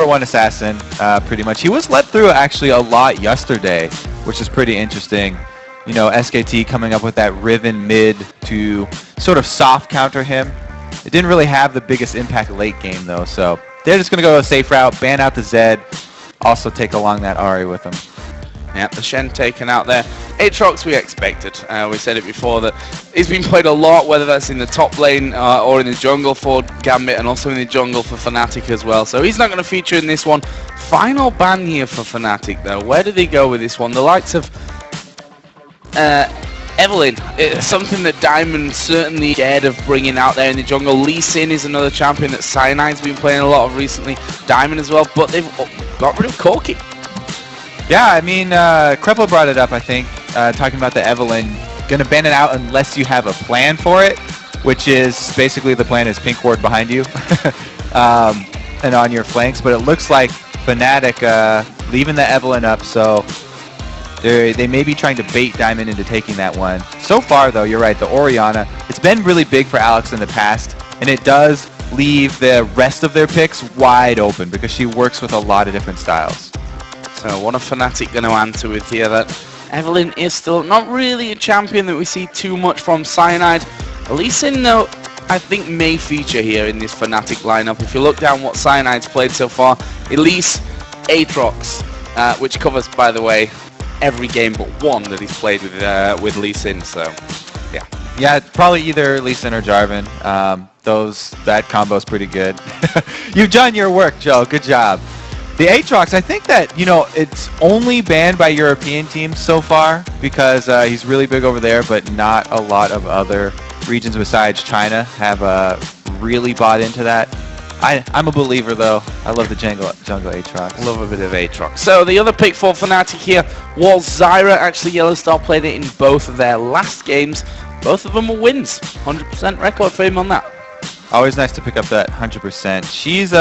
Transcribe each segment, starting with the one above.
#1 assassin, pretty much. He was let through actually a lot yesterday, which is pretty interesting. You know, SKT coming up with that Riven mid to sort of soft counter him. It didn't really have the biggest impact late game though, so they're just going to go a safe route, ban out the Zed, also take along that Ahri with them. Yeah, the Shen taken out there. Aatrox we expected. We said it before that he's been played a lot, whether that's in the top lane or in the jungle for Gambit, and also in the jungle for Fnatic as well. So he's not going to feature in this one. Final ban here for Fnatic though. Where do they go with this one? The likes of Evelynn, it's something that Diamond certainly scared of bringing out there in the jungle. Lee Sin is another champion that Cyanide's been playing a lot of recently. Diamond as well, but they've got rid of Corki. Yeah, I mean, Kreppel brought it up, I think, talking about the Evelynn. Gonna ban it out unless you have a plan for it, which is basically the plan is pink ward behind you and on your flanks. But it looks like Fnatic leaving the Evelynn up, so they may be trying to bait Diamond into taking that one. So far, though, you're right, the Orianna, it's been really big for Alex in the past, and it does leave the rest of their picks wide open because she works with a lot of different styles. So what are Fnatic going to answer with here? That Evelynn is still not really a champion that we see too much from Cyanide. Lee Sin, though, I think may feature here in this Fnatic lineup. If you look down what Cyanide's played so far, Elise, Aatrox, which covers, by the way, every game but one that he's played with Lee Sin, so yeah. Yeah, probably either Lee Sin or Jarvan. That combo's pretty good. You've done your work, Joe. Good job. The Aatrox, I think that, you know, it's only banned by European teams so far because he's really big over there, but not a lot of other regions besides China have really bought into that. I'm a believer, though. I love the jungle Aatrox. Love a bit of Aatrox. So the other pick for Fnatic here was Zyra. Actually, Yellowstar played it in both of their last games. Both of them were wins. 100% record for him on that. Always nice to pick up that 100%. She's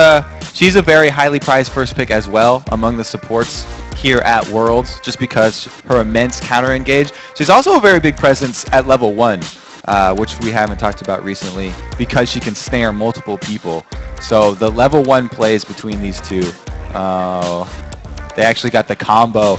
a very highly prized first pick as well among the supports here at Worlds, just because her immense counter engage. She's also a very big presence at level 1, which we haven't talked about recently, because she can snare multiple people. So the level 1 plays between these two. They actually got the combo,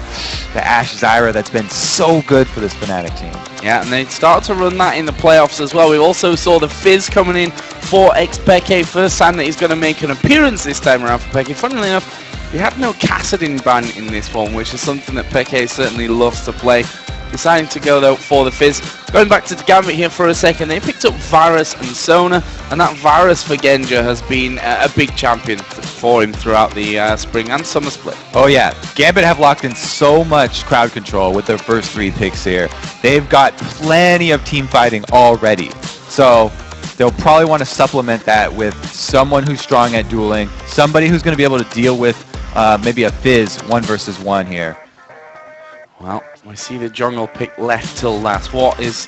the Ashe Zyra, that's been so good for this Fnatic team. Yeah, and they started to run that in the playoffs as well. We also saw the Fizz coming in for XPeke. First time that he's going to make an appearance this time around for Peke. Funnily enough, we had no Kassadin ban in this one, which is something that Peke certainly loves to play. Deciding to go, though, for the Fizz. Going back to the Gambit here for a second, they picked up Varus and Sona, and that Varus for Genja has been a big champion for him throughout the spring and summer split. Oh yeah, Gambit have locked in so much crowd control with their first 3 picks here. They've got plenty of team fighting already, so they'll probably want to supplement that with someone who's strong at dueling, somebody who's going to be able to deal with maybe a Fizz 1 versus 1 here. Well, we see the jungle pick left till last. What is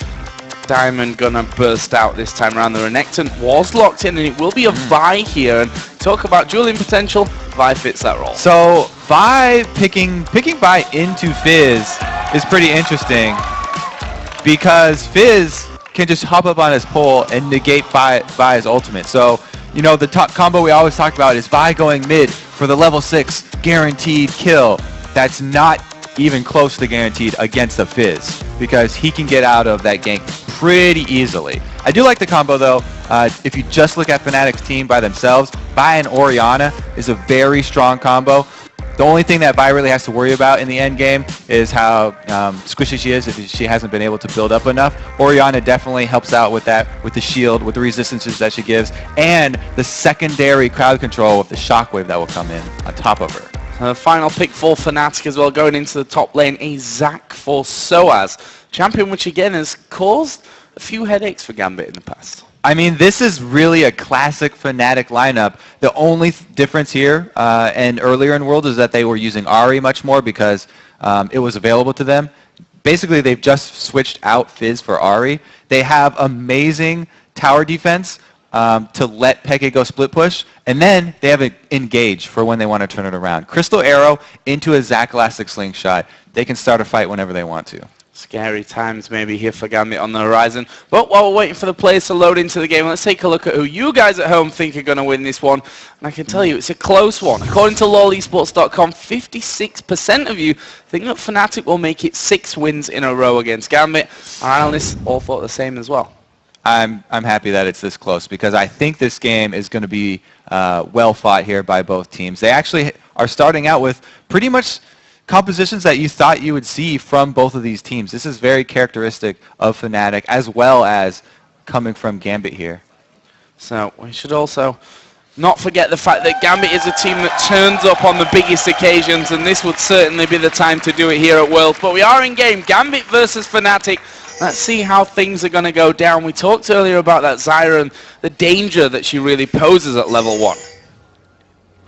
Diamond gonna burst out this time around? The Renekton was locked in, and it will be a Vi here. And talk about dueling potential, Vi fits that role. So Vi picking Vi into Fizz is pretty interesting because Fizz can just hop up on his pole and negate Vi's ultimate. So, you know, the top combo we always talk about is Vi going mid for the level 6 guaranteed kill. That's not even close to guaranteed against a Fizz because he can get out of that gank pretty easily. I do like the combo though. If you just look at Fnatic's team by themselves, Vi and Orianna is a very strong combo. The only thing that Vi really has to worry about in the end game is how squishy she is if she hasn't been able to build up enough. Orianna definitely helps out with that, with the shield, with the resistances that she gives, and the secondary crowd control with the shockwave that will come in on top of her. Final pick for Fnatic as well, going into the top lane, a Zac for Soaz. Champion which again has caused a few headaches for Gambit in the past. I mean, this is really a classic Fnatic lineup. The only difference here and earlier in World is that they were using Ahri much more because it was available to them. Basically, they've just switched out Fizz for Ahri. They have amazing tower defense to let Peke go split push, and then they have an engage for when they want to turn it around. Crystal Arrow into a Zac Elastic Slingshot. They can start a fight whenever they want to. Scary times maybe here for Gambit on the horizon. But while we're waiting for the players to load into the game, let's take a look at who you guys at home think are going to win this one. And I can tell you, it's a close one. According to LoLesports.com, 56% of you think that Fnatic will make it 6 wins in a row against Gambit. Our analysts all thought the same as well. I'm happy that it's this close because I think this game is going to be well fought here by both teams. They actually are starting out with pretty much compositions that you thought you would see from both of these teams. This is very characteristic of Fnatic as well as coming from Gambit here. So we should also not forget the fact that Gambit is a team that turns up on the biggest occasions, and this would certainly be the time to do it here at Worlds. But we are in game, Gambit versus Fnatic. Let's see how things are going to go down. We talked earlier about that Zyra and the danger that she really poses at level 1.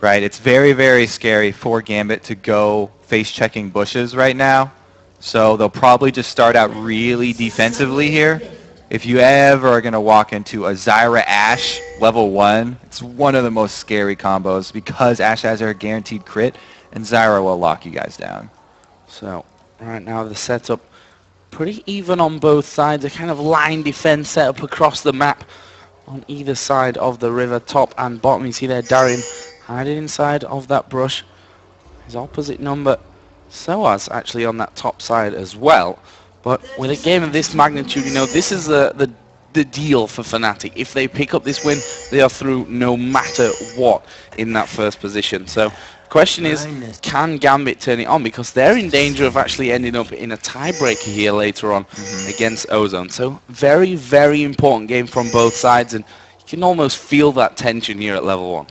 Right, it's very, very scary for Gambit to go face-checking bushes right now. So they'll probably just start out really defensively here. If you ever are going to walk into a Zyra Ashe level 1, it's one of the most scary combos because Ashe has her guaranteed crit and Zyra will lock you guys down. So right now the setup pretty even on both sides. A kind of line defense setup across the map on either side of the river, top and bottom. You see there Darian hiding inside of that brush. His opposite number, Soaz, actually on that top side as well. But with a game of this magnitude, you know, this is the deal for Fnatic. If they pick up this win, they are through no matter what in that first position. So question is, can Gambit turn it on? Because they're in danger of actually ending up in a tiebreaker here later on against Ozone. So very, very important game from both sides, and you can almost feel that tension here at level 1.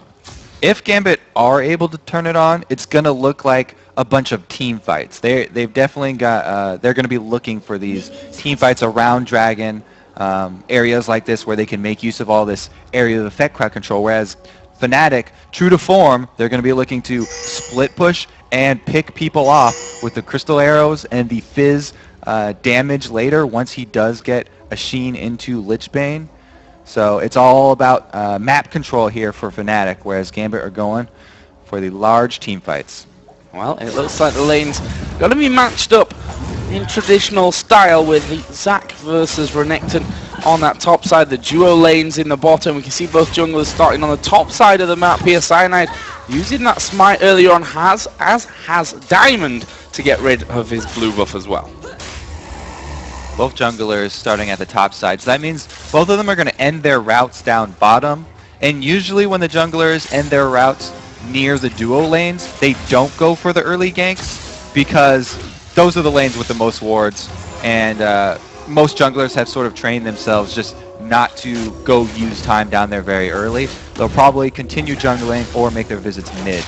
If Gambit are able to turn it on, it's going to look like a bunch of team fights. They've definitely got, they're going to be looking for these team fights around Dragon, areas like this where they can make use of all this area of effect crowd control, whereas Fnatic, true to form, they're going to be looking to split push and pick people off with the crystal arrows and the fizz damage later once he does get a sheen into Lichbane. So it's all about map control here for Fnatic, whereas Gambit are going for the large team fights. Well, it looks like the lanes going to be matched up in traditional style with the Zac versus Renekton on that top side, the duo lanes in the bottom. We can see both junglers starting on the top side of the map here. Cyanide using that smite earlier on, as has Diamond, to get rid of his blue buff as well. Both junglers starting at the top side, so that means both of them are going to end their routes down bottom, and usually when the junglers end their routes near the duo lanes, they don't go for the early ganks because those are the lanes with the most wards, and most junglers have sort of trained themselves just not to go use time down there very early. They'll probably continue jungling or make their visits mid.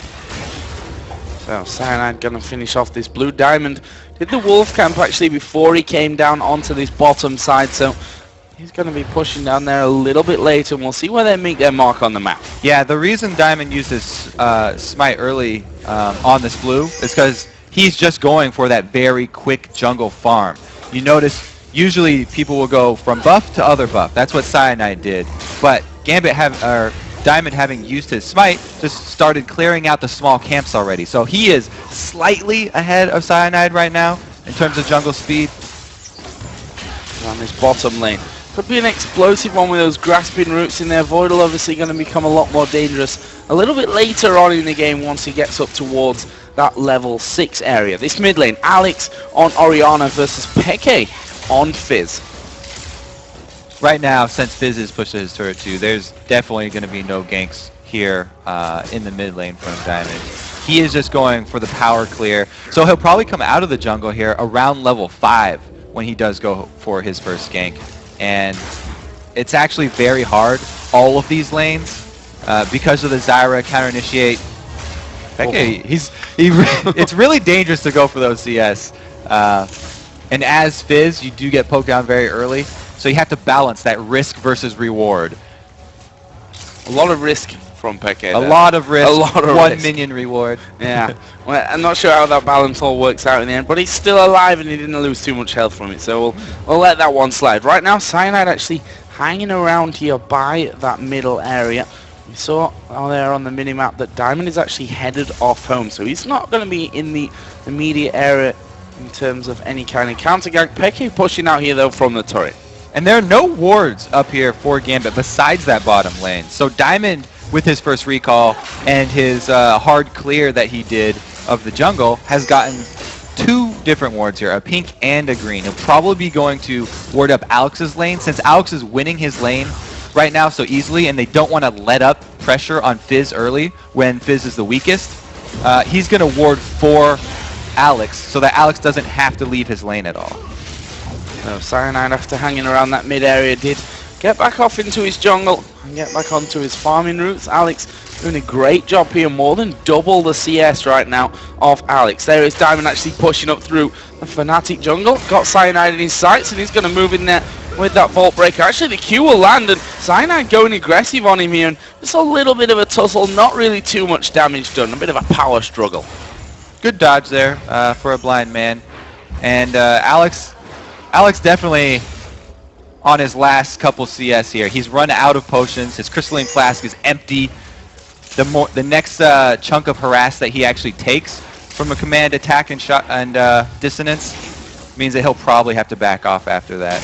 So Cyanide going to finish off this blue. Diamond did the wolf camp actually before he came down onto this bottom side, so he's going to be pushing down there a little bit later, and we'll see where they make their mark on the map. Yeah, the reason Diamond used his smite early on this blue is because he's just going for that very quick jungle farm. You notice usually people will go from buff to other buff. That's what Cyanide did. But Diamond, having used his smite, just started clearing out the small camps already. So he is slightly ahead of Cyanide right now in terms of jungle speed. On this bottom lane. Could be an explosive one with those grasping roots in there. Voidal obviously going to become a lot more dangerous a little bit later on in the game once he gets up towards that level 6 area. This mid lane, Alex on Orianna versus Peke on Fizz. Right now, since Fizz has pushed his turret too, there's definitely going to be no ganks here in the mid lane from Diamond. He is just going for the power clear. So he'll probably come out of the jungle here around level 5 when he does go for his first gank. And it's actually very hard, all of these lanes, because of the Zyra counter-initiate. Peke, it's really dangerous to go for those CS. And as Fizz, you do get poked down very early. So you have to balance that risk versus reward. A lot of risk from Peke. A lot of risk, one risk. minion reward. Yeah, well, I'm not sure how that balance all works out in the end, but he's still alive and he didn't lose too much health from it, so we'll let that one slide. Right now, Cyanide actually hanging around here by that middle area. We saw there on the minimap that Diamond is actually headed off home, so he's not going to be in the immediate area in terms of any kind of counter gank. Peke pushing out here though from the turret. And there are no wards up here for Gambit besides that bottom lane. So Diamond, with his first recall and his hard clear that he did of the jungle, has gotten 2 different wards here, a pink and a green. He'll probably be going to ward up Alex's lane, since Alex is winning his lane right now so easily, and they don't want to let up pressure on Fizz early when Fizz is the weakest. He's going to ward for Alex so that Alex doesn't have to leave his lane at all. So Cyanide, after hanging around that mid area, did get back off into his jungle and get back onto his farming routes. Alex doing a great job here, more than double the CS right now of Alex. There is Diamond actually pushing up through the Fnatic jungle. Got Cyanide in his sights and he's going to move in there with that Vault Breaker. Actually, the Q will land and Cyanide going aggressive on him here. And just a little bit of a tussle, not really too much damage done. A bit of a power struggle. Good dodge there for a blind man. And Alex definitely on his last couple CS here. He's run out of potions. His crystalline flask is empty. The next chunk of harass that he actually takes from a command attack and shot and dissonance means that he'll probably have to back off after that.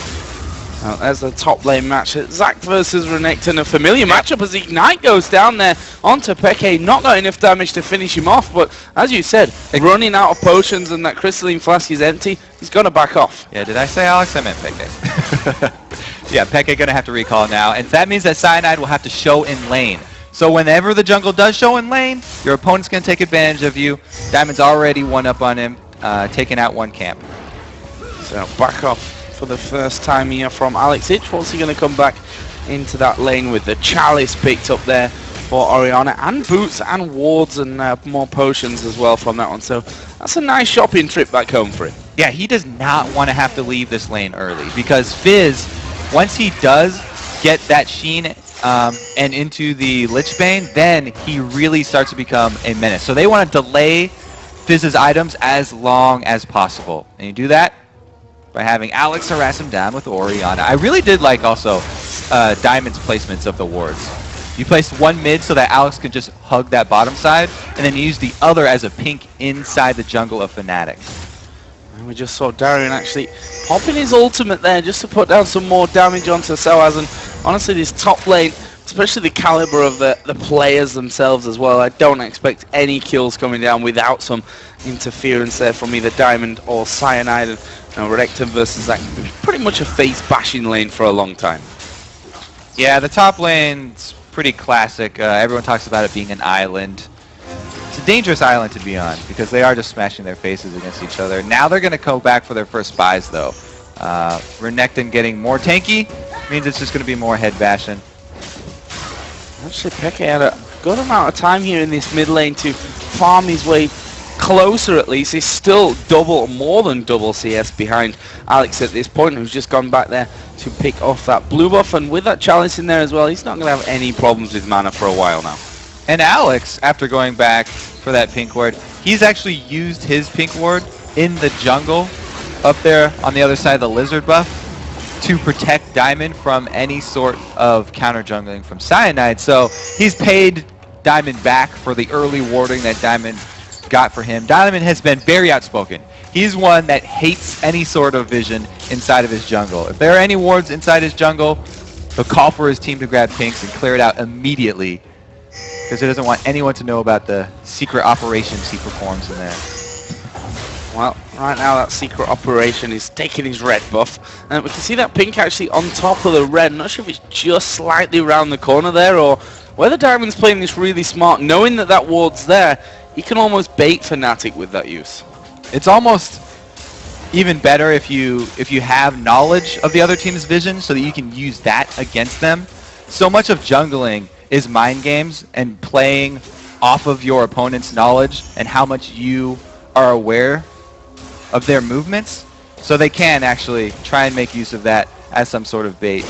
There's the top lane match. Zac versus Renekton, a familiar matchup as Ignite goes down there onto Peke. Not got enough damage to finish him off, but as you said, running out of potions and that crystalline flask is empty, he's going to back off. Yeah, did I say Alex? I meant Peke. Yeah, Peke going to have to recall now, and that means that Cyanide will have to show in lane. So whenever the jungle does show in lane, your opponent's going to take advantage of you. Diamond's already one up on him, taking out one camp. So back off for the first time here from Alex Ich. What's he going to come back into that lane with the Chalice picked up there for Orianna, and boots and wards and more potions as well from that one. So that's a nice shopping trip back home for him. Yeah, he does not want to have to leave this lane early, because Fizz, once he does get that Sheen and into the Lichbane, then he really starts to become a menace. So they want to delay Fizz's items as long as possible. And you do that by having Alex harass him down with Orianna. I really did like also Diamond's placements of the wards. You placed one mid so that Alex could just hug that bottom side, and then you use the other as a pink inside the jungle of Fnatic. And we just saw Darian actually popping his ultimate there just to put down some more damage onto Soaz. And honestly, this top lane, especially the caliber of the players themselves as well, I don't expect any kills coming down without some interference there from either Diamond or Cyanide. And Renekton versus that, pretty much a face bashing lane for a long time. Yeah, the top lane's pretty classic. Everyone talks about it being an island. It's a dangerous island to be on because they are just smashing their faces against each other. Now they're going to go back for their first buys though. Renekton getting more tanky means it's just going to be more head bashing. Actually, Peke had a good amount of time here in this mid lane to farm his way closer at least. He's still more than double CS behind Alex at this point, who's just gone back there to pick off that blue buff. And with that chalice in there as well, he's not going to have any problems with mana for a while now. And Alex, after going back for that pink ward, he's actually used his pink ward in the jungle up there on the other side of the lizard buff to protect Diamond from any sort of counter jungling from Cyanide. So he's paid Diamond back for the early warding that Diamond got for him. Diamond has been very outspoken. He's one that hates any sort of vision inside of his jungle. If there are any wards inside his jungle, he'll call for his team to grab pinks and clear it out immediately, because he doesn't want anyone to know about the secret operations he performs in there. Well, right now that secret operation is taking his red buff, and we can see that pink actually on top of the red. I'm not sure if it's just slightly around the corner there, or whether Diamond's playing this really smart, knowing that that ward's there. He can almost bait Fnatic with that use. It's almost even better if you have knowledge of the other team's vision so that you can use that against them. So much of jungling is mind games and playing off of your opponent's knowledge and how much you are aware of their movements, so they can actually try and make use of that as some sort of bait.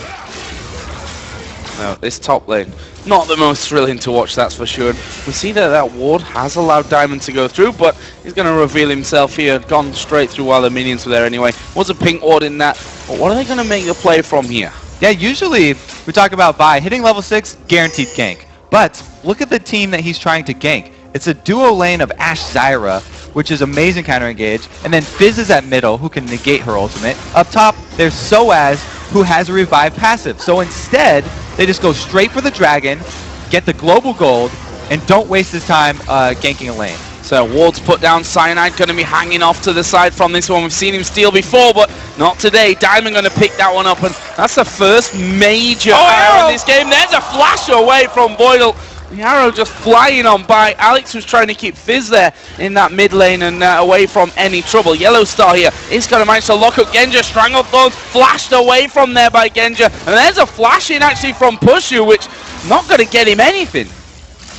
No, this top lane, not the most thrilling to watch, that's for sure. We see that that ward has allowed Diamond to go through, but he's going to reveal himself here. Gone straight through while the minions were there anyway. Was a pink ward in that, but what are they going to make the play from here? Yeah, usually we talk about Vi hitting level 6, guaranteed gank. But look at the team that he's trying to gank. It's a duo lane of Ashe Zyra which is amazing counter engage. And then Fizz is at middle, who can negate her ultimate. Up top, there's Soaz, who has a revive passive. So instead, they just go straight for the dragon, get the global gold, and don't waste his time ganking a lane. So wards put down, Cyanide going to be hanging off to the side from this one. We've seen him steal before, but not today. Diamond going to pick that one up, and that's the first major arrow in this game. There's a flash away from Voidal. The arrow just flying on by. Alex was trying to keep Fizz there in that mid lane and away from any trouble. Yellow Star here is going to manage to lock up Genja. Stranglethorn flashed away from there by Genja. And there's a flash in actually from Pushu, which not going to get him anything.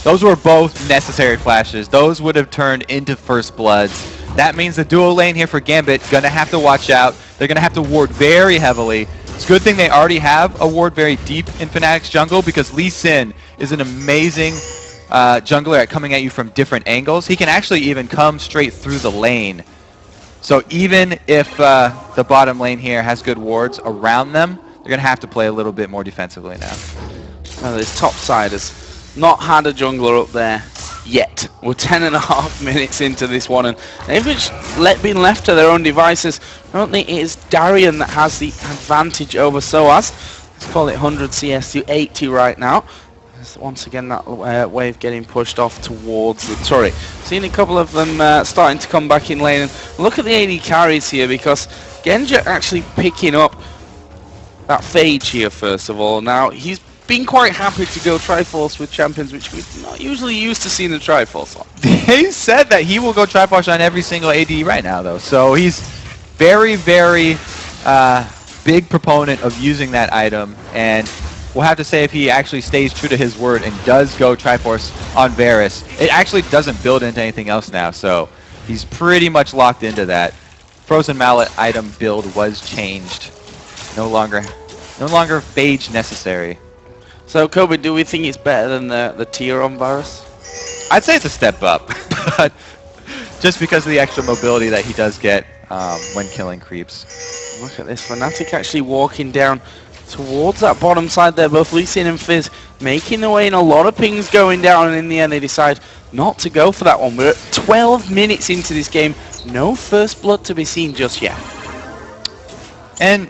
Those were both necessary flashes. Those would have turned into First Bloods. That means the dual lane here for Gambit going to have to watch out. They're going to have to ward very heavily. It's a good thing they already have a ward very deep in Fnatic's jungle, because Lee Sin is an amazing jungler at coming at you from different angles. He can actually even come straight through the lane. So even if the bottom lane here has good wards around them, they're going to have to play a little bit more defensively now. Well, this top side has not had a jungler up there yet. We're 10.5 minutes into this one, and they've been left to their own devices. Currently, it is Darian that has the advantage over Soaz. Let's call it 100 CS to 80 right now. Once again, that wave getting pushed off towards the turret. Seen a couple of them starting to come back in lane. And look at the AD carries here, because Genja actually picking up that Phage here, first of all. Now, he's been quite happy to go Triforce with champions, which we're not usually used to seeing the Triforce on. He said that he will go Triforce on every single AD right now, though. So he's very, very big proponent of using that item. And we'll have to say if he actually stays true to his word and does go Triforce on Varus. It actually doesn't build into anything else now, so he's pretty much locked into that. Frozen Mallet item build was changed. No longer Phage necessary. So, Kobe, do we think it's better than the tier on Varus? I'd say it's a step up, but just because of the extra mobility that he does get when killing creeps. Look at this, Fnatic actually walking down towards that bottom side there. Both Lee Sin and Fizz making their way, and a lot of pings going down, and in the end they decide not to go for that one. We're at 12 minutes into this game. No first blood to be seen just yet. And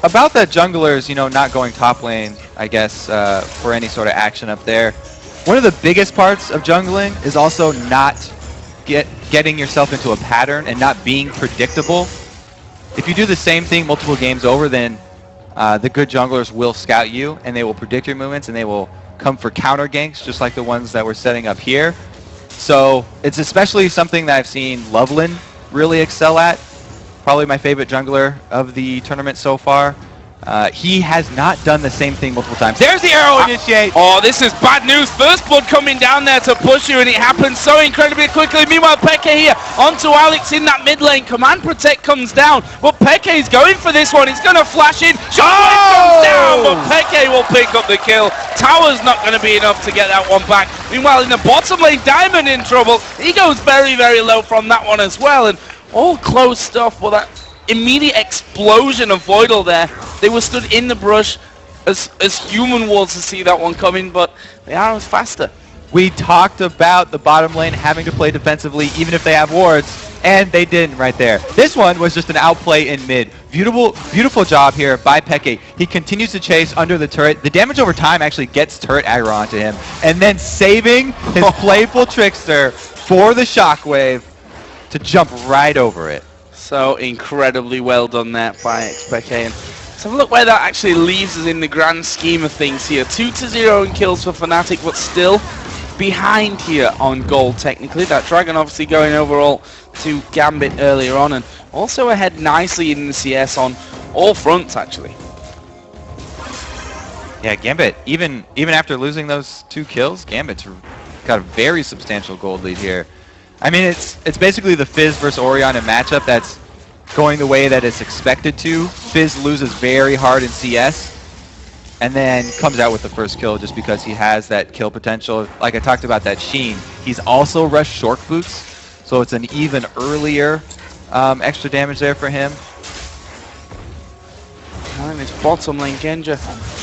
about the junglers, you know, not going top lane, I guess, for any sort of action up there. One of the biggest parts of jungling is also not getting yourself into a pattern and not being predictable. If you do the same thing multiple games over, then the good junglers will scout you, and they will predict your movements, and they will come for counter ganks, just like the ones that we're setting up here. So it's especially something that I've seen Loveland really excel at. Probably my favorite jungler of the tournament so far. He has not done the same thing multiple times. There's the arrow initiate! Oh, this is bad news. First blood coming down there to push you, and it happens so incredibly quickly. Meanwhile, Peke here onto Alex in that mid lane. Command Protect comes down, but Peke is going for this one. He's going to flash in. Shockwave comes down, but Peke will pick up the kill. Tower's not going to be enough to get that one back. Meanwhile, in the bottom lane, Diamond in trouble. He goes very, very low from that one as well, and all close stuff. Well, that immediate explosion of Voidal there. They were stood in the brush as human wolves to see that one coming, but the arrow's faster. We talked about the bottom lane having to play defensively even if they have wards, and they didn't right there. This one was just an outplay in mid. Beautiful job here by Peke. He continues to chase under the turret. The damage over time actually gets turret aggro onto him, and then saving his playful trickster for the shockwave to jump right over it. So incredibly well done there by XPK. And let's have a look where that actually leaves us in the grand scheme of things here. 2-0 in kills for Fnatic, but still behind here on gold technically. That Dragon obviously going overall to Gambit earlier on, and also ahead nicely in the CS on all fronts actually. Yeah, Gambit, even after losing those 2 kills, Gambit's got a very substantial gold lead here. I mean, it's basically the Fizz versus Orion in matchup that's going the way that it's expected to. Fizz loses very hard in CS, and then comes out with the first kill just because he has that kill potential. Like I talked about that Sheen, he's also rushed short boots, so it's an even earlier extra damage there for him. And it's bottom lane, Genja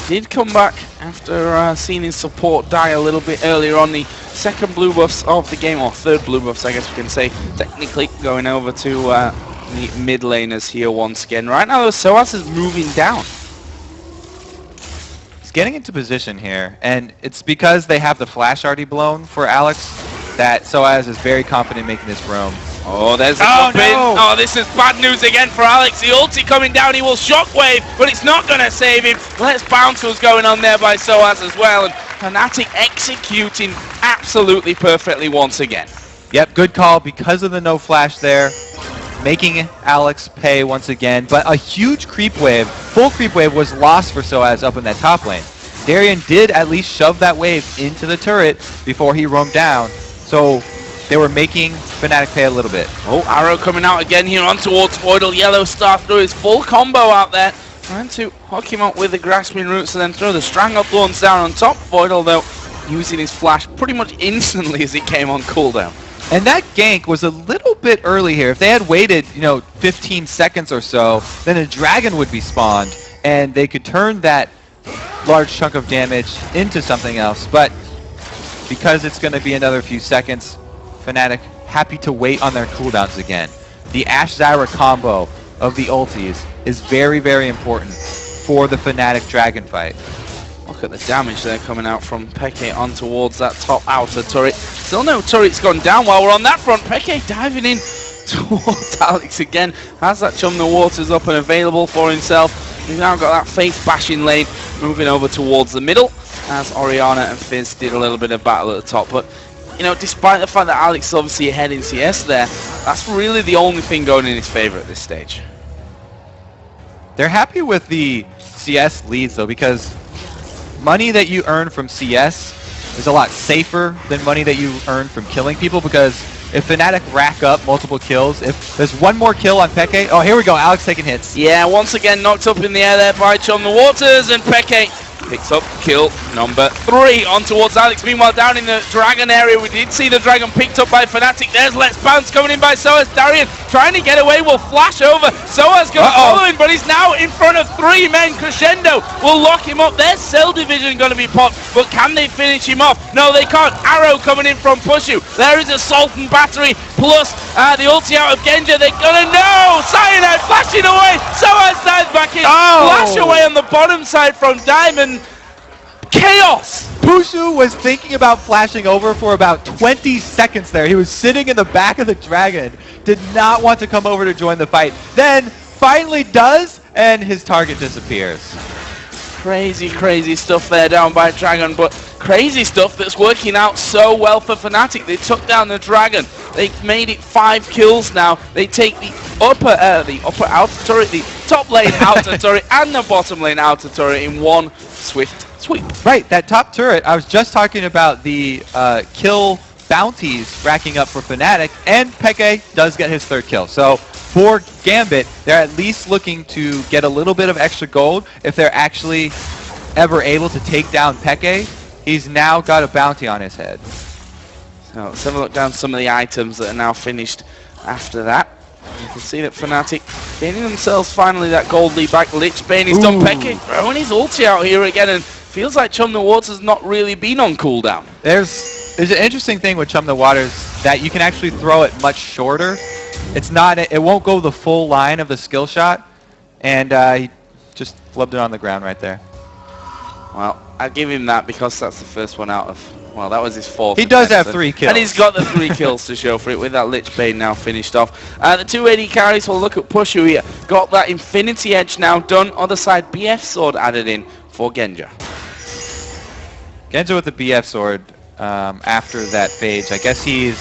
did come back after seeing his support die a little bit earlier on. The second blue buffs of the game, or third blue buffs I guess we can say, technically going over to the mid laners here once again. Right now though, Soaz is moving down. He's getting into position here, and it's because they have the flash already blown for Alex that Soaz is very confident making this roam. Oh, there's the jump in. Oh, this is bad news again for Alex. The ulti coming down, he will shockwave, but it's not going to save him. Let's bounce was going on there by Soaz as well, and Fnatic executing absolutely perfectly once again. Yep, good call because of the no flash there, making Alex pay once again. But a huge creep wave, full creep wave, was lost for Soaz up in that top lane. Darian did at least shove that wave into the turret before he roamed down, so they were making Fnatic pay a little bit. Oh, Arrow coming out again here on towards Voidal. Yellow Star through his full combo out there. Trying to hook him up with the grasping roots and then throw the Stranglethorns down on top. Voidal, though, using his flash pretty much instantly as it came on cooldown. And that gank was a little bit early here. If they had waited, 15 seconds or so, then a dragon would be spawned, and they could turn that large chunk of damage into something else. But because it's going to be another few seconds, Fnatic happy to wait on their cooldowns again. The Ashe Zyra combo of the ultis is very, very important for the Fnatic dragon fight. Look at the damage there coming out from Peke on towards that top outer turret. Still no turret's gone down while we're on that front. Peke diving in towards Alex again. Has that Chum the Waters up and available for himself. He's now got that face bashing lane moving over towards the middle as Orianna and Fizz did a little bit of battle at the top. But despite the fact that Alex is obviously ahead in CS there, that's really the only thing going in his favor at this stage. They're happy with the CS leads though, because money that you earn from CS is a lot safer than money that you earn from killing people, because if Fnatic rack up multiple kills, if there's one more kill on Peke, oh here we go, Alex taking hits. Yeah, once again knocked up in the air there by Chum the Waters, and Peke picks up kill number 3 on towards Alex. Meanwhile, down in the dragon area, we did see the dragon picked up by Fnatic. There's Let's Bounce coming in by Soaz. Darian trying to get away, will flash over. Soaz going to follow him, but he's now in front of 3 men. Crescendo will lock him up. There's Cell Division going to be popped, but can they finish him off? No, they can't. Arrow coming in from Pushu. There is Assault and Battery, plus the ulti out of Genja. They're going to know. Cyanide flashing away. Soaz dives back in. Flash away on the bottom side from Diamond. Chaos! Pushu was thinking about flashing over for about 20 seconds there. He was sitting in the back of the dragon, did not want to come over to join the fight. Then finally does, and his target disappears. Crazy, crazy stuff there down by Dragon, but crazy stuff that's working out so well for Fnatic. They took down the Dragon. They've made it 5 kills now. They take the upper outer turret, the top lane outer turret, and the bottom lane outer turret in one swift sweep. Right, that top turret, I was just talking about the kill bounties racking up for Fnatic, and Peke does get his 3rd kill. So for Gambit, they're at least looking to get a little bit of extra gold if they're actually ever able to take down Peke. He's now got a bounty on his head. So let's have a look down some of the items that are now finished after that. You can see that Fnatic gaining themselves finally that gold lead back. Lich Bane is done. Peke throwing his ulti out here again, and feels like Chum the Waters has not really been on cooldown. There's an interesting thing with Chum the Waters that you can actually throw it much shorter. It won't go the full line of the skill shot, and he just flubbed it on the ground right there. Well, I'll give him that because that's the first one out of, well, that was his 4th. He does have 3 kills. And he's got the 3 kills to show for it with that Lich Bane now finished off. The 2 AD carries will look at Pushu here. Got that Infinity Edge now done. Other side, BF Sword added in for Genja. Genja with the BF Sword after that phage. I guess he's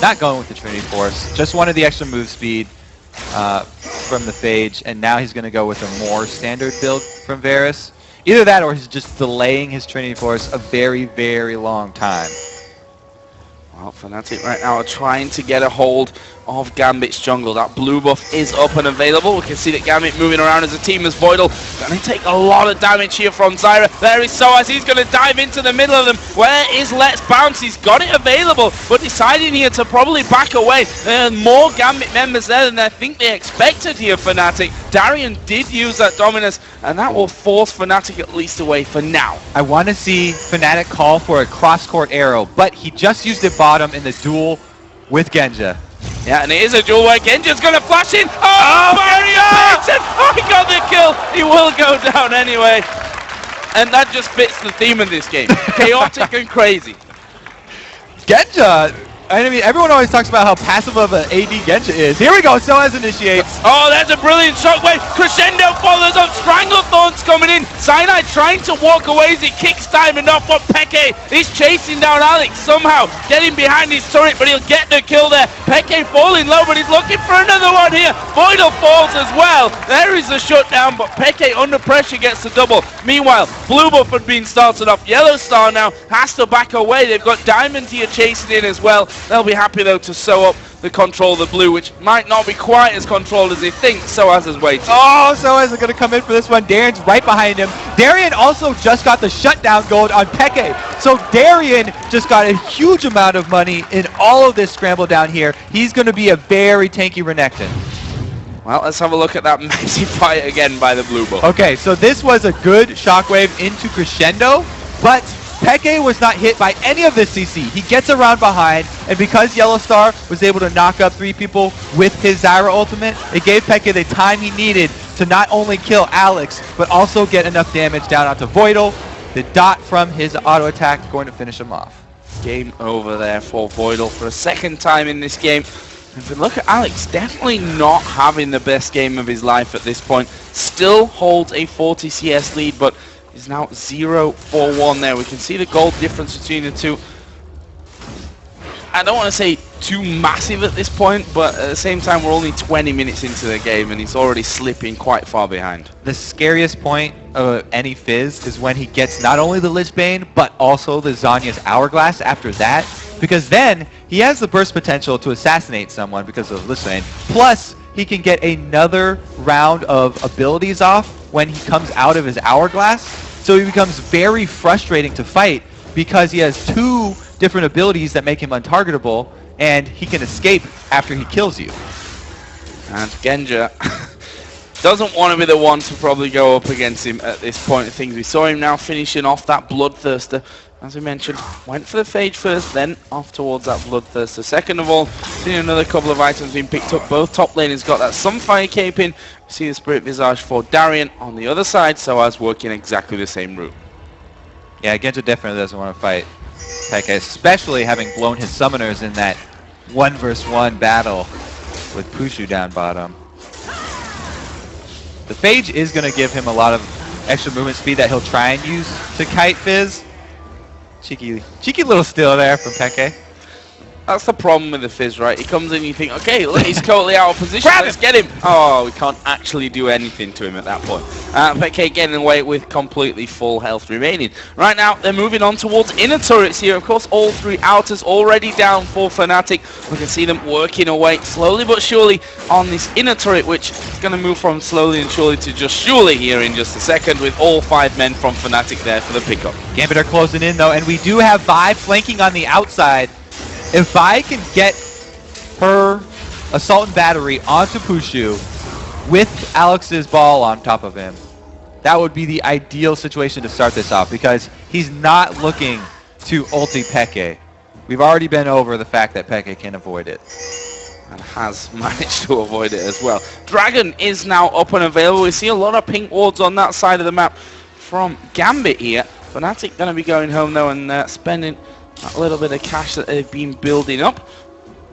not going with the Trinity Force. Just wanted the extra move speed from the phage, and now he's going to go with a more standard build from Varus. Either that or he's just delaying his Trinity Force a very, very long time. Well, Fnatic right now are trying to get a hold of Gambit's jungle. That blue buff is up and available. We can see that Gambit moving around as a team as Voidal. Going to take a lot of damage here from Zyra. There is Soaz. He's going to dive into the middle of them. Where is Let's Bounce? He's got it available, but deciding here to probably back away. There are more Gambit members there than I think they expected here, Fnatic. Darian did use that Dominus, and that will force Fnatic at least away for now. I want to see Fnatic call for a cross-court arrow, but he just used it bottom in the duel with Genja. Yeah, and it is a duel where Genja's going to flash in. Oh, Mario! Oh, he got the kill. He will go down anyway. And that just fits the theme of this game. Chaotic and crazy. Genja, I mean, everyone always talks about how passive of an AD Genja is. Here we go, Soaz initiates. Oh, that's a brilliant shockwave. Crescendo follows up. Stranglethorn's coming in. Cyanide trying to walk away as he kicks Diamond off, but Peke is chasing down Alex somehow, getting behind his turret, but he'll get the kill there. Peke falling low, but he's looking for another one here. Voidal falls as well. There is the shutdown, but Peke under pressure gets the double. Meanwhile, Blue Buff had been started off. Yellow Star now has to back away. They've got Diamond here chasing in as well. They'll be happy though to sew up the control of the blue, which might not be quite as controlled as they think. Soaz is waiting. Oh, Soaz is going to come in for this one. Darian's right behind him. Darian also just got the shutdown gold on Peke. So Darian just got a huge amount of money in all of this scramble down here. He's going to be a very tanky Renekton. Well, let's have a look at that messy fight again by the blue buff. Okay, so this was a good shockwave into Crescendo, but Peke was not hit by any of this CC. He gets around behind, and because Yellow Star was able to knock up 3 people with his Zyra ultimate, it gave Peke the time he needed to not only kill Alex, but also get enough damage down onto Voidal. The dot from his auto attack going to finish him off. Game over there for Voidal for a second time in this game. And if we look at Alex, definitely not having the best game of his life at this point. Still holds a 40 CS lead, but is now 0-4-1 there. We can see the gold difference between the two. I don't want to say too massive at this point, but at the same time, we're only 20 minutes into the game, and he's already slipping quite far behind. The scariest point of any Fizz is when he gets not only the Lich Bane, but also the Zhonya's Hourglass after that, because then he has the burst potential to assassinate someone because of Lich Bane. Plus, he can get another round of abilities off when he comes out of his Hourglass. So he becomes very frustrating to fight because he has 2 different abilities that make him untargetable, and he can escape after he kills you. And Genja doesn't want to be the one to probably go up against him at this point of things. We saw him now finishing off that Bloodthirster. As we mentioned, went for the Phage first, then off towards that Bloodthirster. Second of all, seeing another couple of items being picked up. Both top laners got that Sunfire Cape in. We see the Spirit Visage for Darian on the other side, so as working exactly the same route. Yeah, Genja definitely doesn't want to fight Peke, especially having blown his summoners in that 1v1 battle with Pushu down bottom. The Phage is going to give him a lot of extra movement speed that he'll try and use to kite Fizz. Cheeky little steal there from Peke. That's the problem with the Fizz, right? He comes in, you think, okay, look, he's totally out of position, let's get him. Oh, we can't actually do anything to him at that point. Peke getting away with completely full health remaining. Right now, they're moving on towards inner turrets here. Of course, all 3 outers already down for Fnatic. We can see them working away slowly but surely on this inner turret, which is going to move from slowly and surely to just surely here in just a second, with all 5 men from Fnatic there for the pickup. Gambit are closing in, though, and we do have Vi flanking on the outside. If Vi can get her Assault and Battery onto Pushu with Alex's ball on top of him, that would be the ideal situation to start this off, because he's not looking to ulti Peke. We've already been over the fact that Peke can avoid it. And has managed to avoid it as well. Dragon is now up and available. We see a lot of pink wards on that side of the map from Gambit here. Fnatic going to be going home though and spending a little bit of cash that they've been building up.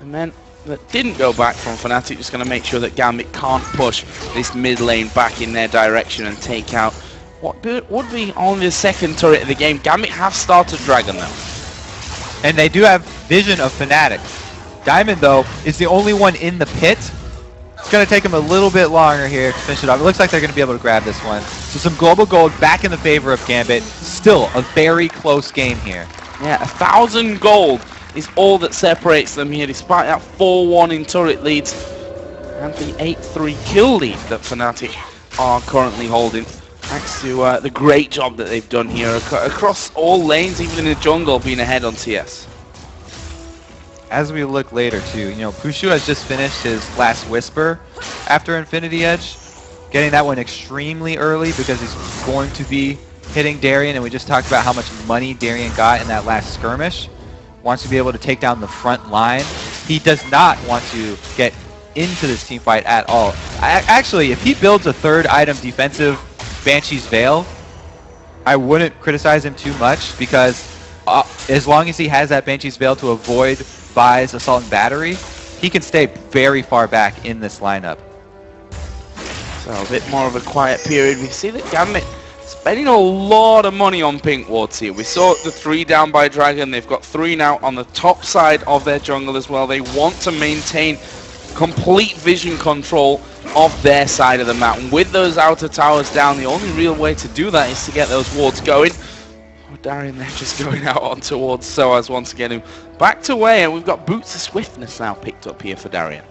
And then that didn't go back from Fnatic, just going to make sure that Gambit can't push this mid lane back in their direction and take out what would be only the 2nd turret of the game. Gambit have started Dragon though. And they do have vision of Fnatic. Diamond, though, is the only one in the pit. It's going to take him a little bit longer here to finish it off. It looks like they're going to be able to grab this one. So some global gold back in the favor of Gambit. Still a very close game here. Yeah, 1,000 gold is all that separates them here, despite that 4-1 in turret leads and the 8-3 kill lead that Fnatic are currently holding. Thanks to the great job that they've done here across all lanes, even in the jungle, being ahead on TS. As we look later too, you know, Pushu has just finished his last Whisper after Infinity Edge. getting that one extremely early because he's going to be hitting Darien, and we just talked about how much money Darien got in that last skirmish. Wants to be able to take down the front line. He does not want to get into this team fight at all. Actually, if he builds a third item defensive Banshee's Veil, I wouldn't criticize him too much because as long as he has that Banshee's Veil to avoid Vi's Assault and Battery, he can stay very far back in this lineup. So a bit more of a quiet period. We see that Gambit spending a lot of money on pink wards here. We saw the 3 down by Dragon. They've got 3 now on the top side of their jungle as well. They want to maintain complete vision control of their side of the map. And with those outer towers down, the only real way to do that is to get those wards going. Oh, Darien, they're just going out on towards Soaz once again. Him back to way, and we've got Boots of Swiftness now picked up here for Darien.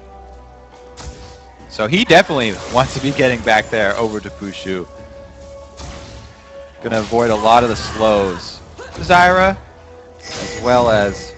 So he definitely wants to be getting back there over to Pushu. Gonna avoid a lot of the slows. Zyra, as well as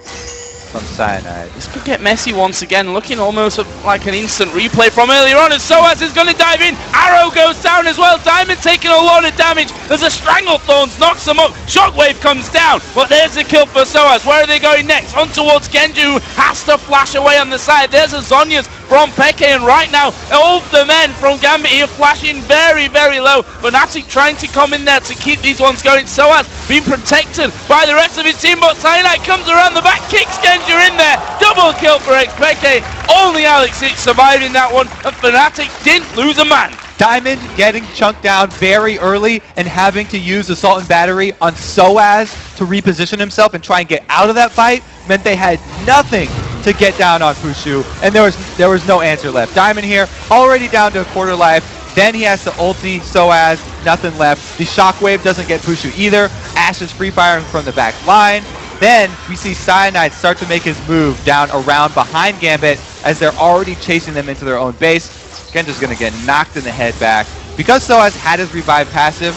some Cyanide. This could get messy once again, looking almost like an instant replay from earlier on, and Soaz is going to dive in. Arrow goes down as well. Diamond taking a lot of damage. There's a Stranglethorns, knocks them up. Shockwave comes down, but there's a kill for Soaz. Where are they going next? On towards Genju, has to flash away on the side. There's a Zhonya's from Peke, and right now, all the men from Gambit here flashing very, very low. Fnatic trying to come in there to keep these ones going. Soaz being protected by the rest of his team, but Cyanide comes around the back, kicks Genju in there. Double kill for XPK. Only Alex survived in that one, and Fnatic didn't lose a man. Diamond getting chunked down very early and having to use Assault and Battery on Soaz to reposition himself and try and get out of that fight meant they had nothing to get down on Pushu, and there was no answer left. Diamond here, already down to a quarter life. Then he has to ulti Soaz, nothing left. The Shockwave doesn't get Pushu either. Ashe is free firing from the back line. Then we see Cyanide start to make his move down around behind Gambit as they're already chasing them into their own base. Genja's going to get knocked in the head back. Because Soaz had his revive passive,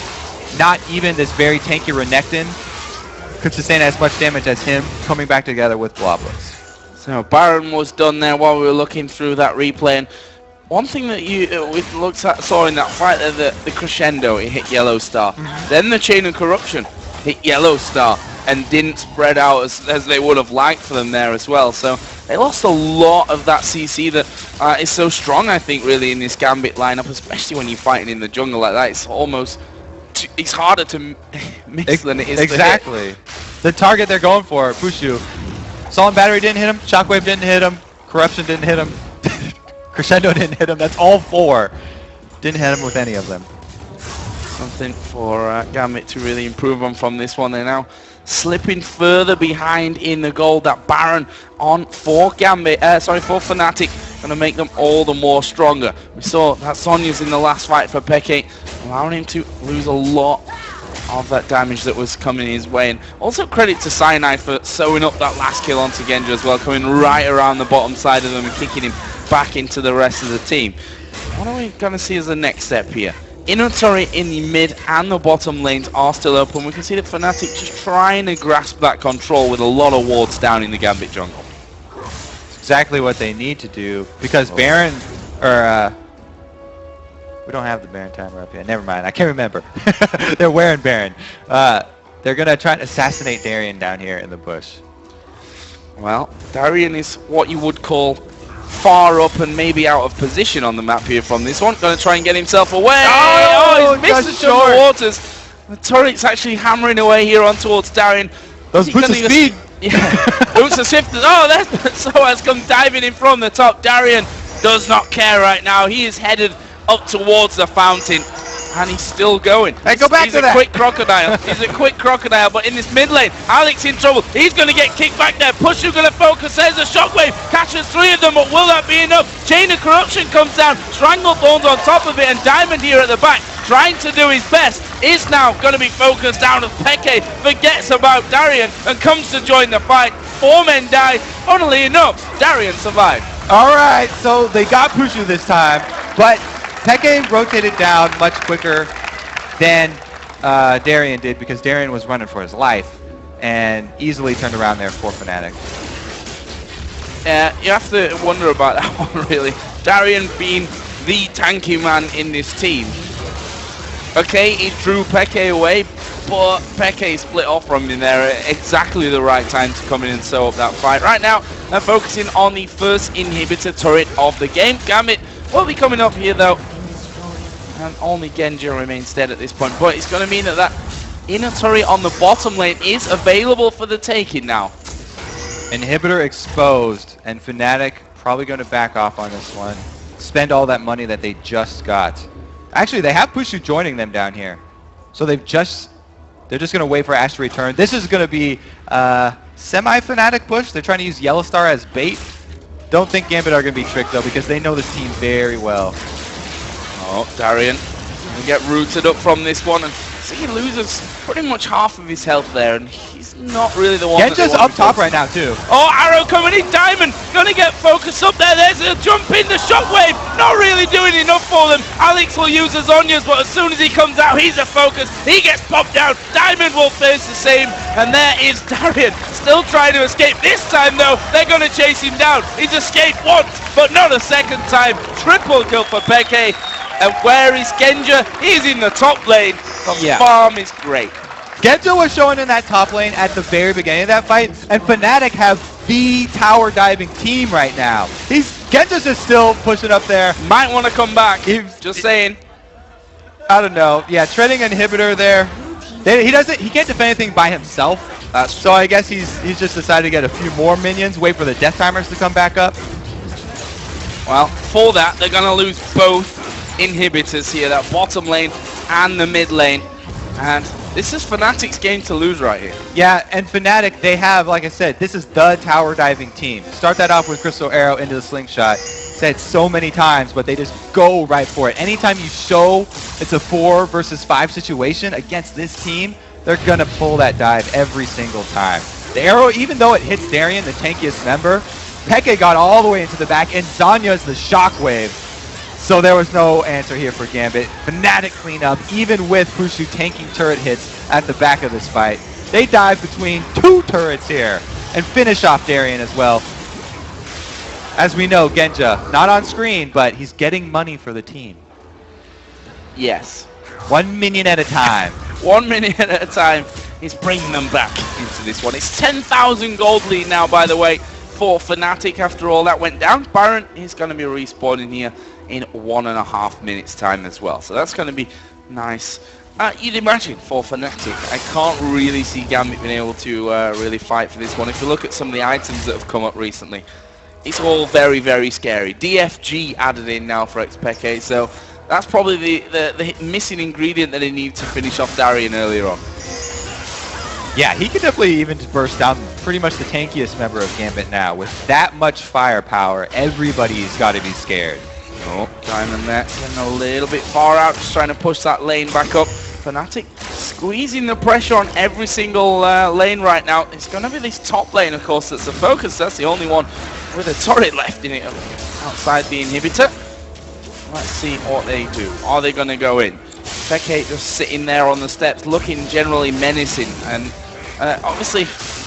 not even this very tanky Renekton could sustain as much damage as him coming back together with Bloblets. So Baron was done there while we were looking through that replay. And one thing that we saw in that fight there, the crescendo, it hit Yellow Star. Then the Chain of Corruption hit Yellow Star and didn't spread out as they would have liked for them there as well. So they lost a lot of that CC that is so strong, I think, really, in this Gambit lineup, especially when you're fighting in the jungle like that. It's almost, it's harder to miss than it is exactly. to hit. The target they're going for, Pushu. Assault and Battery didn't hit him, Shockwave didn't hit him, Corruption didn't hit him, Crescendo didn't hit him. That's all 4. Didn't hit him with any of them. Something for Gambit to really improve on from this one. They're now slipping further behind in the goal. That Baron on for Gambit, for Fnatic, going to make them all the more stronger. We saw that Sonya's in the last fight for Peke, allowing him to lose a lot of that damage that was coming his way. And also credit to Cyanide for sewing up that last kill onto Genja as well, coming right around the bottom side of them and kicking him back into the rest of the team. What are we going to see as the next step here? Inner turret in the mid and the bottom lanes are still open. We can see that Fnatic just trying to grasp that control with a lot of wards down in the Gambit jungle. It's exactly what they need to do because Baron, or we don't have the Baron timer up yet. Never mind, I can't remember. They're wearing Baron. They're gonna try and assassinate Darien down here in the bush. Well, Darien is what you would call far up and maybe out of position on the map here from this one. Going to try and get himself away. Oh, he's missed the short waters. The turret's actually hammering away here on towards Darien. Those boots of speed. Yeah, boots of swift. Oh, that's Soaz come diving in from the top. Darien does not care right now. He is headed up towards the fountain. And he's still going. Hey, go back to that. He's a quick crocodile. He's a quick crocodile, but in this mid lane, Alex in trouble. He's going to get kicked back there. Pushu going to focus. There's a shockwave. Catches 3 of them, but will that be enough? Chain of Corruption comes down. Stranglethorns on top of it, and Diamond here at the back, trying to do his best, is now going to be focused down as Peke forgets about Darien and comes to join the fight. 4 men die. Funnily enough, Darien survived. All right, so they got Pushu this time, but Peke rotated down much quicker than Darien did because Darien was running for his life and easily turned around there for Fnatic. You have to wonder about that one, really. Darien being the tanky man in this team. Okay, he drew Peke away, but Peke split off from him there at exactly the right time to come in and sew up that fight. Right now, they're focusing on the first inhibitor turret of the game. Gambit will be coming up here though, and only Genja remains dead at this point, but it's going to mean that that inner turret on the bottom lane is available for the taking now. Inhibitor exposed, and Fnatic probably going to back off on this one. Spend all that money that they just got. Actually, they have Pushu joining them down here. So they're just going to wait for Ash to return. This is going to be semi-Fnatic push. They're trying to use Yellowstar as bait. Don't think Gambit are going to be tricked, though, because they know this team very well. Oh, Darian will get rooted up from this one, and see he loses pretty much half of his health there, and he's not really the one. Genja's up top right now, too. Oh, arrow coming in, Diamond gonna get focused up there. There's a jump in, the shockwave, not really doing enough for them. Alex will use his Zhonya's, but as soon as he comes out, he's a focus. He gets popped down. Diamond will face the same, and there is Darian still trying to escape. This time, though, they're gonna chase him down. He's escaped once, but not a second time. Triple kill for Peke. And where is Genja? He's in the top lane. The farm is great. Genja was showing in that top lane at the very beginning of that fight, and Fnatic have the tower diving team right now. Genja's just still pushing up there. Might want to come back. Just saying. I don't know. Yeah, treading inhibitor there. He can't defend anything by himself. So I guess he's just decided to get a few more minions, wait for the death timers to come back up. Well, for that, they're going to lose both inhibitors here, that bottom lane and the mid lane, and this is Fnatic's game to lose right here. Yeah, and Fnatic, they have, like I said, this is the tower diving team. Start that off with Crystal Arrow into the slingshot. Said so many times, but they just go right for it. Anytime you show it's a 4 versus 5 situation against this team, they're gonna pull that dive every single time. The arrow, even though it hits Darian, the tankiest member, Peke got all the way into the back, and Zhonya's the shockwave. So there was no answer here for Gambit. Fnatic cleanup, even with Pushu tanking turret hits at the back of this fight. They dive between 2 turrets here and finish off Darian as well. As we know, Genja, not on screen, but he's getting money for the team. Yes. 1 minion at a time. 1 minute at a time. He's bringing them back into this one. It's 10,000 gold lead now, by the way, for Fnatic after all that went down. Baron is going to be respawning here in 1.5 minutes time as well, so that's going to be nice. You'd imagine for Fnatic, I can't really see Gambit being able to really fight for this one. If you look at some of the items that have come up recently, it's all very, very scary. DFG added in now for XPK, so that's probably the missing ingredient that they need to finish off Darian earlier on. Yeah, he could definitely even burst down pretty much the tankiest member of Gambit now. With that much firepower, everybody's got to be scared. Oh, Diamond there, getting a little bit far out, just trying to push that lane back up. Fnatic squeezing the pressure on every single lane right now. It's going to be this top lane, of course, that's the focus. That's the only one with a turret left in it outside the inhibitor. Let's see what they do. Are they going to go in? Peke just sitting there on the steps, looking generally menacing. And obviously,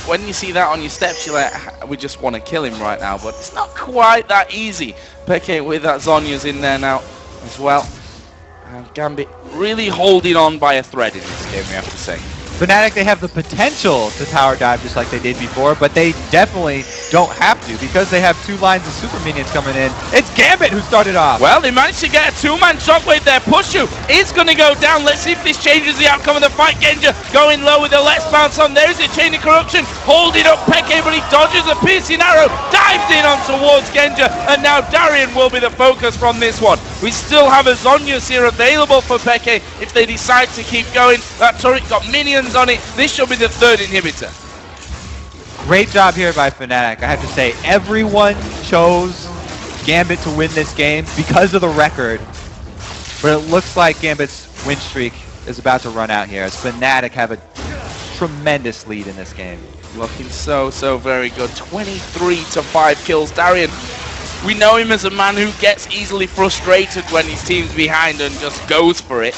when you see that on your steps, you're like, we just want to kill him right now. But it's not quite that easy. Peke with that Zhonya's in there now as well. And Gambit really holding on by a thread in this game, we have to say. Fnatic, they have the potential to tower dive just like they did before, but they definitely don't have to because they have 2 lines of super minions coming in. It's Gambit who started off. Well, they managed to get a 2-man shockwave there. Pushu is going to go down. Let's see if this changes the outcome of the fight. Genja going low with the let's bounce on. There's a chain of corruption. Holding up Peke, but he dodges a piercing arrow. Dives in on towards Genja, and now Darian will be the focus from this one. We still have a Zhonya's here available for Peke if they decide to keep going. That turret got minions on it. This should be the 3rd inhibitor. Great job here by Fnatic. I have to say, everyone chose Gambit to win this game because of the record. But it looks like Gambit's win streak is about to run out here as Fnatic have a tremendous lead in this game. Looking so very good. 23-5 kills. Darian, we know him as a man who gets easily frustrated when his team's behind and just goes for it.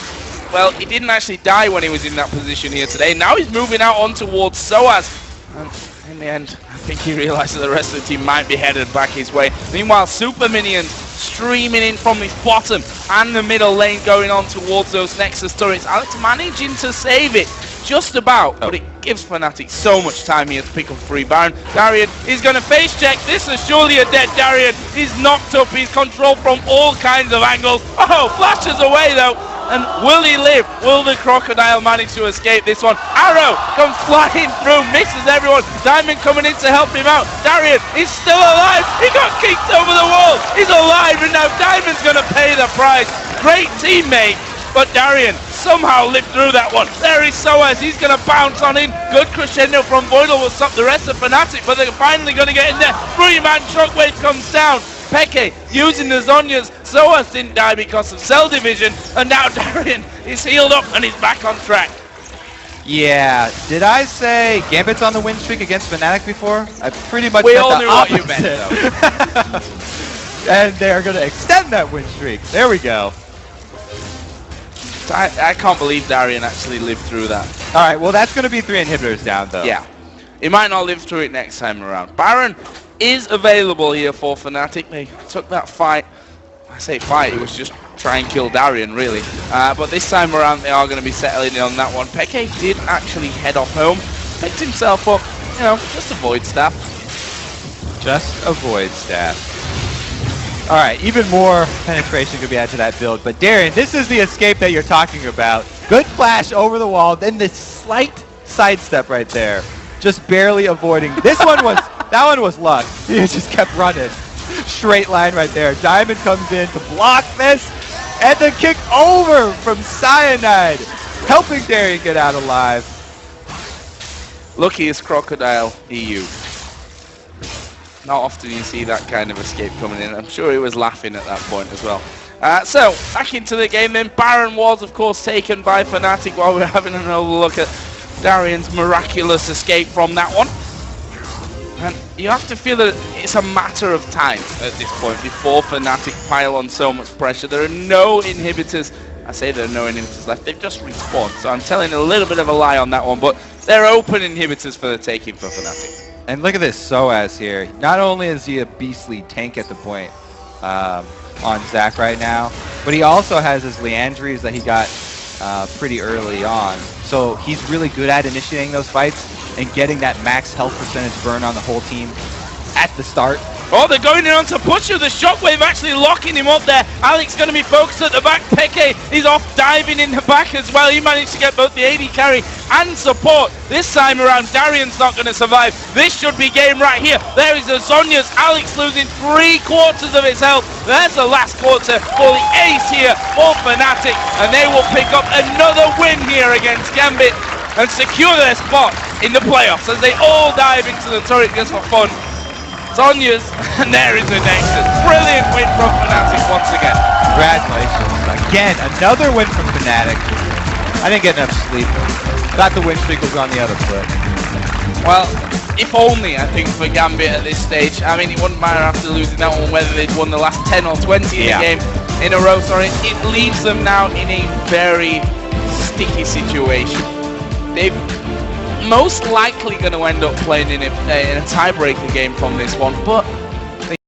Well, he didn't actually die when he was in that position here today. Now he's moving out on towards Soaz. And in the end, I think he realized that the rest of the team might be headed back his way. Meanwhile, super minions streaming in from this bottom and the middle lane going on towards those Nexus turrets. Alex managing to save it just about, but it gives Fnatic so much time here to pick up free Baron. Darien is going to face check. This is surely a dead Darien. He's knocked up. He's controlled from all kinds of angles. Oh, flashes away though. And will he live? Will the Crocodile manage to escape this one? Arrow comes flying through, misses everyone. Diamond coming in to help him out. Darien is still alive. He got kicked over the wall. He's alive, and now Diamond's going to pay the price. Great teammate, but Darien somehow lived through that one. There is Soaz. He's going to bounce on in. Good crescendo from Voidal will stop the rest of Fnatic, but they're finally going to get in there. Three-man shockwave comes down. Peke using the Zhonya's. Soaz didn't die because of cell division, and now Darien is healed up and he's back on track. Yeah, did I say Gambit's on the win streak against Fnatic before? I pretty much We said all the knew opposite. what you meant, though. And they're going to extend that win streak. There we go. I can't believe Darien actually lived through that. All right, well, that's going to be 3 inhibitors down, though. Yeah, he might not live through it next time around. Baron is available here for Fnatic. They took that fight. I say fight, it was just try and kill Darien, really. But this time around, they are going to be settling in on that one. Peke did actually head off home, picked himself up, you know, just avoid staff. Just avoid staff. All right, even more penetration could be added to that build. But Darien, this is the escape that you're talking about. Good flash over the wall, then this slight sidestep right there. Just barely avoiding. This one was, that one was luck. He just kept running. Straight line right there. Diamond comes in to block this. And the kick over from Cyanide. Helping Darien get out alive. Luckiest Crocodile EU. Not often you see that kind of escape coming in. I'm sure he was laughing at that point as well. So, back into the game then. Baron was, of course, taken by Fnatic while we're having another look at Darien's miraculous escape from that one. And you have to feel that it's a matter of time at this point before Fnatic pile on so much pressure. There are no inhibitors. I say there are no inhibitors left. They've just respawned. So I'm telling a little bit of a lie on that one, but they're open inhibitors for the taking for Fnatic. And look at this Soaz here. Not only is he a beastly tank at the point on Zach right now, but he also has his Leandries that he got pretty early on. So he's really good at initiating those fights and getting that max health percentage burn on the whole team at the start. Oh, they're going in onto Butcher. The shockwave actually locking him up there. Alex going to be focused at the back. Peke is off diving in the back as well. He managed to get both the AD carry and support. This time around, Darien's not going to survive. This should be game right here. There is the Zhonya's. Alex losing 3/4 of his health. There's the last quarter for the ace here for Fnatic. And they will pick up another win here against Gambit and secure their spot in the playoffs as they all dive into the turret just for fun. Zhonya's, and there is the Nexus. Brilliant win from Fnatic once again. Congratulations. Again, another win from Fnatic. I didn't get enough sleep. Thought the win streak was on the other foot. Well, if only, I think, for Gambit at this stage. I mean, it wouldn't matter after losing that one whether they'd won the last 10 or 20 in a game in a row. Sorry, it leaves them now in a very sticky situation. They've most likely going to end up playing in a tiebreaker game from this one, but